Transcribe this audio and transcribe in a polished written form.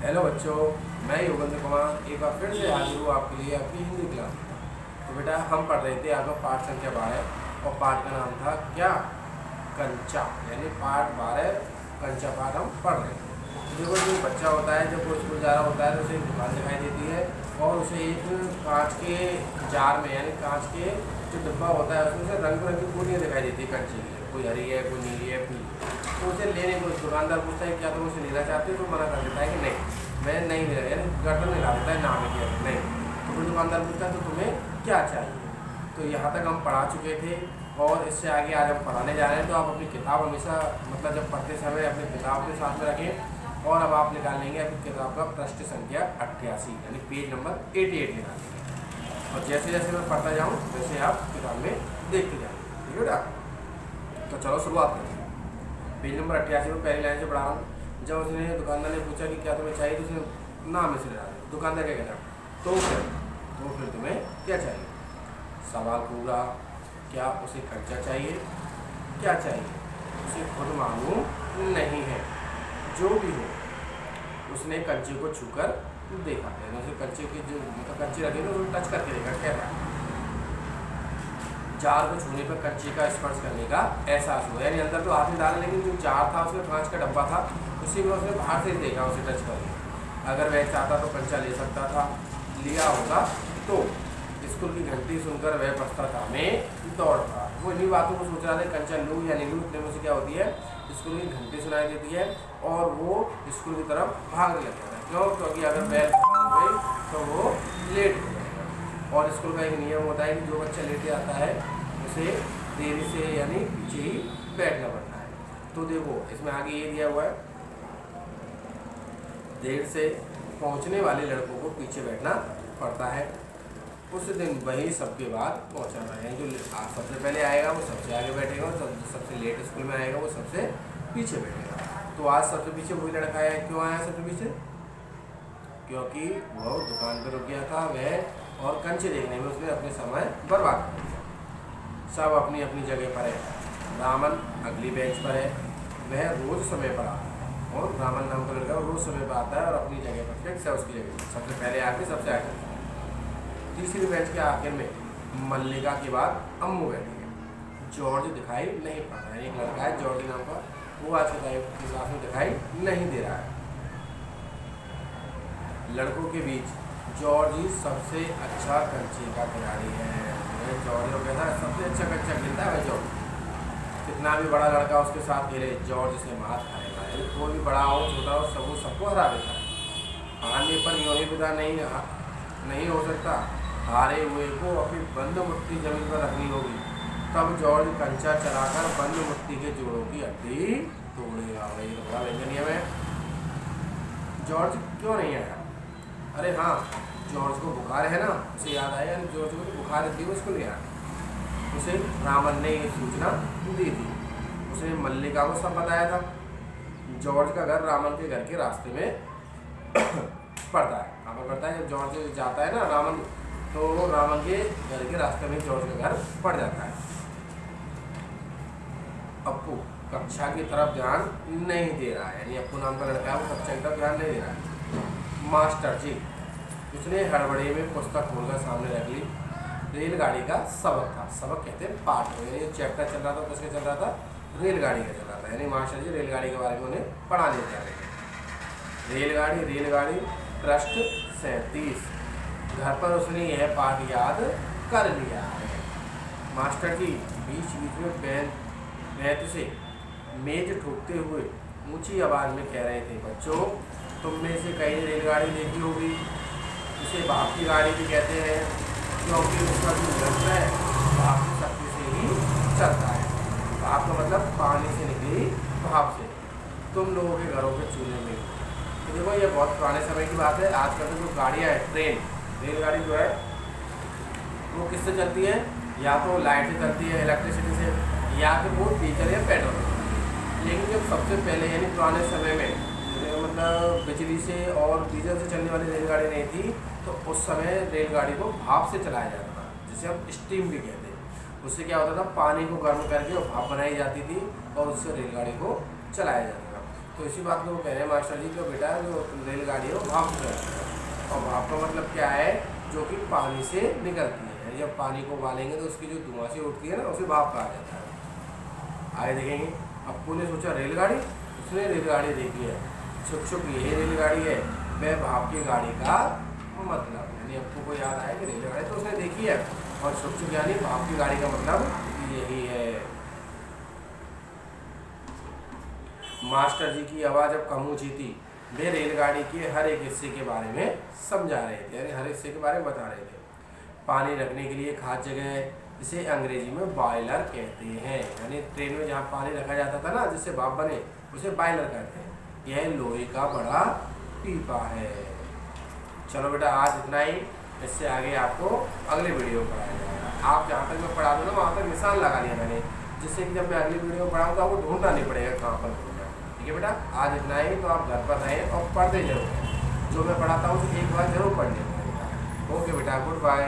Hello बच्चों, मैं योगेंद्र कुमार एक बार फिर से हाजिर हूँ आपके लिए आपकी हिंदी क्लास में। तो बेटा हम पढ़ रहे थे आपका पाठ संख्या 12 और पाठ का नाम था क्या? कंचा, यानी पाठ 12 कंचा पाठ हम पढ़ रहे थे। तो देखो, जो बच्चा होता है जब वो स्कूल जा रहा होता है तो उसे एक दुकान दिखाई देती है और उसे एक कांच के जार में, यानी कांच के जो डिब्बा होता है उसमें से रंग बिरंगी गोलियाँ दिखाई देती है कंचे की, कोई हरी है, कोई नीली है, पीली। तो उसे लेने को दुकानदार पूछता है क्या तुम उसे लेना चाहते हो? तो मना कर देता है कि नहीं, मैं नहीं ले रहा, यानी गर्दन हिला देता है, नाम किया नहीं। तो फिर दुकानदार पूछता है तो तुम्हें क्या चाहिए? तो यहाँ तक हम पढ़ा चुके थे और इससे आगे आज हम पढ़ाने जा रहे हैं। तो आप अपनी किताब हमेशा, मतलब जब पढ़ते समय अपनी किताब के साथ में रखें और अब आप निकाल लेंगे अपनी किताब का पृष्ठ संख्या 88, यानी पेज नंबर 88 निकाल लेंगे। और जैसे जैसे मैं पढ़ता जाऊँ वैसे आप किताब में देखते जाएंगे, ठीक है बेटा? तो चलो शुरुआत करें। पेज नंबर 88 में पहली लाइन से पढ़ा रहा हूँ। जब उसने दुकानदार ने पूछा कि क्या तुम्हें चाहिए, तो उसने नाम में से डाला। दुकानदार क्या कहता है? तो फिर तुम्हें क्या चाहिए? सवाल पूरा, क्या उसे कंचा चाहिए? क्या चाहिए उसे खुद मालूम नहीं है। जो भी हो, उसने कंचे को छूकर देखा, यानी उसे कंचे की जो कंचे रखे थे उसको टच करके देखा क्या था। जार को छूने पर कंचे का स्पर्श करने का एहसास हुआ, यानी अंदर तो हाथ में डाला लेकिन जो जार था उसमें कांच का डब्बा था, उसी में उसने बाहर से देखा उसे टच करके। अगर वह चाहता तो कंचा ले सकता था, लिया होगा तो। स्कूल की घंटी सुनकर वह पछताता में दौड़ता। वो इन्हीं बातों को सोच रहा था, कंचा लूँ या नहीं लूँ। इतने में से क्या होती है, स्कूल की घंटी सुनाई देती है और वो स्कूल की तरफ भागने लगता है। क्यों? क्योंकि अगर बैल हो गई तो वो लेट हो जाएगा। और स्कूल का एक नियम होता है कि जो बच्चा लेट आता है उसे देरी से, यानी पीछे ही बैठना पड़ता है। तो देखो इसमें आगे ये दिया हुआ है, देर से पहुंचने वाले लड़कों को पीछे बैठना पड़ता है। उस दिन वही सबके बाद पहुंचा है, जो सबसे पहले आएगा वो सबसे आगे बैठेगा और सबसे लेट स्कूल में आएगा वो सबसे पीछे बैठेगा। तो आज सबसे पीछे वही लड़का आया। क्यों आया सबसे पीछे? क्योंकि वह दुकान पर रुक गया था वह, और कंचे देखने में उसने अपने समय बर्बाद कर दिया। सब अपनी अपनी जगह पर है। रामन अगली बेंच पर है, वह रोज समय पर आता है। और रामन नाम का लड़का रोज समय पर आता है और अपनी जगह पर फिक्स है, उसकी जगह सबसे पहले आके सबसे आगे। तीसरी बेंच के आखिर में मल्लिका के बाद अम्मू बैठी है। जॉर्ज दिखाई नहीं पड़ रहा है। एक लड़का है जॉर्ज नाम का, वो आज की क्लास में दिखाई नहीं दे रहा है। लड़कों के बीच जॉर्ज ही सबसे अच्छा कंचे का खिलाड़ी है। जॉर्ज कहता है सबसे अच्छा कंचा खेलता है भाई जॉर्ज। कितना भी बड़ा लड़का उसके साथ खेले, जॉर्ज से मात खाएगा। कोई भी बड़ा हो छोटा हो, सबको हरा देता है। हारने पर यूँ ही विदा नहीं हो सकता। हारे हुए को अपनी बंद मुट्ठी जमीन पर रखनी होगी। तब जॉर्ज कंचा चलाकर बंद मुट्ठी के जोड़ों की हड्डी तोड़ेगा। भाई तो बड़ा व्यंजनीय है। जॉर्ज क्यों नहीं आया? अरे हाँ, जॉर्ज को बुखार है ना, उसे याद आया। जॉर्ज को तो बुखार थी, उसको नहीं आया। उसे रामन ने ये सूचना दी थी। उसने मल्लिका को सब बताया था। जॉर्ज का घर रामन के घर के रास्ते में पड़ता है। कहाँ पर पड़ता है? जब जॉर्ज जाता है ना रामन, तो रामन के घर के रास्ते में जॉर्ज का घर पड़ जाता है। अप्पू कक्षा की तरफ ध्यान नहीं दे रहा है, यानी अप्पू नाम का लड़का है, वो कक्षा की तरफ ध्यान नहीं दे रहा है। मास्टर जी, उसने हड़बड़ी में पुस्तक खोलकर सामने रख ली। रेलगाड़ी का सबक था। सबक कहते हैं पाठ को, यानी चैप्टर चल रहा था, किसका चल रहा था? रेलगाड़ी का चल रहा था। यानी मास्टर जी रेलगाड़ी के बारे में उन्हें पढ़ाने जा रहे थे। रेलगाड़ी पृष्ठ 37। घर पर उसने यह पाठ याद कर लिया है। मास्टर जी बीच बीच में बैत से मेज ठोकते हुए ऊंची आवाज़ में कह रहे थे, बच्चों तुम में से कई ने रेलगाड़ी देखी होगी। इसे भाप की गाड़ी भी कहते हैं, क्योंकि उसका जो यंत्र है भाप की शक्ति से ही चलता है। भाप का मतलब पानी से निकली भाप से। तुम लोगों के घरों के चूल्हे में। तो देखो ये बहुत पुराने समय की बात है। आजकल तो जो गाड़ियाँ हैं, रेलगाड़ी जो है वो किससे चलती है? या तो लाइट से चलती है, इलेक्ट्रिसिटी से, या फिर वो डीजल या पेट्रोल। लेकिन जब सबसे पहले यानी पुराने समय में मतलब बिजली से और डीजल से चलने वाली रेलगाड़ी नहीं थी, तो उस समय रेलगाड़ी को भाप से चलाया जाता था, जिसे हम स्टीम भी कहते हैं। उससे क्या होता था, पानी को गर्म करके और भाप बनाई जाती थी और उससे रेलगाड़ी को चलाया जाता था। तो इसी बात को वो कह रहे हैं मास्टर जी कि बेटा जो रेलगाड़ी है वो भाप से चलती है, और भाप का मतलब क्या है, जो कि पानी से निकलती है। जब पानी को उबालेंगे तो उसकी जो धुआं से उठती है ना, उसे भाप कहा जाता है। आगे देखेंगे। अप्पू ने सोचा रेलगाड़ी, उसने रेलगाड़ी देखी है, छुप छुप यही रेलगाड़ी है, वह भाप की गाड़ी का मतलब, यानी अप्पू को याद आया कि रेलगाड़ी तो उसने देखी है, और छुप छुप यानी भाप की गाड़ी का मतलब यही है। मास्टर जी की आवाज़ अब कम ऊँची थी, वे रेलगाड़ी के हर एक हिस्से के बारे में समझा रहे थे, यानी हर हिस्से के बारे में बता रहे थे। पानी रखने के लिए खास जगह है, इसे अंग्रेजी में बॉयलर कहते हैं, यानी ट्रेन में जहाँ पानी रखा जाता था ना जिससे भाप बने, उसे बॉयलर कहते हैं। यह लोहे का बड़ा पीपा है। चलो बेटा आज इतना ही, इससे आगे आपको अगले वीडियो में पढ़ाया जाएगा। आप जहाँ तक मैं पढ़ा दूँ ना वहाँ तक निशान लगा लिया मैंने, जिससे कि जब मैं अगली वीडियो में पढ़ाऊँ तो आपको ढूंढना नहीं पड़ेगा कहाँ पर ढूंढना। ठीक है बेटा, आज इतना ही, तो आप घर पर रहें और पढ़ते जरूर हैं, जो मैं पढ़ाता हूँ उसे एक बार जरूर पढ़ लें। ओके बेटा, गुड बाय।